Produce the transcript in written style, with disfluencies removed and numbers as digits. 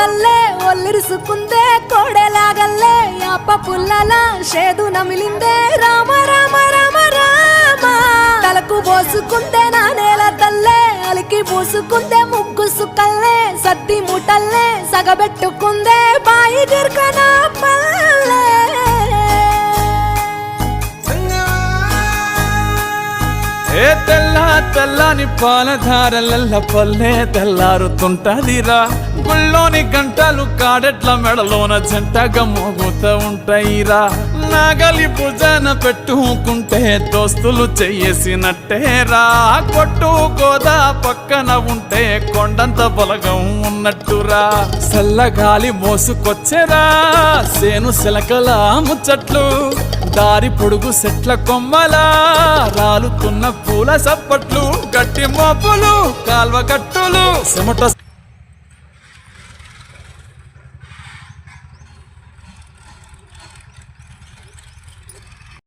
పువ్వులల్లే ఒల్లిరుసుకుందే కోడెలాగల్లే యాప పుల్లల షేదు నమిలిందే రామ రామ రామ రామ తలకు పోసుకుందే నా నేల తల్లే అలికి పూసుకుందే ముగ్గు సుక్కల్లే సత్తి ముటల్లే సగబెట్టుకుందే బాయి గిర్కన పల్లె ఏ తెల్ల తెల్లని పాలధారలల్ల పల్లె తెల్లారుతుంటదిరా గుళ్ళోని గంటలు కాడెట్ల మెడలోన జంటగా మోగుతూ ఉంటాయిరా నాగలి భుజాన పెట్టుకుంటే దోస్తులు చెయ్యేసినట్టేరా కొట్టు గోదా పక్కన ఉంటే కొండంత బలగం ఉన్నట్టురా చల్లగాలి మోసుకొచ్చెరా సేను శిలకల ముచ్చట్లు దారి పొడుగు సెట్ల కొమ్మలా రాలుతున్న పూల సప్పట్లు గట్టి మోపులు కాల్వ కట్టులు చెమట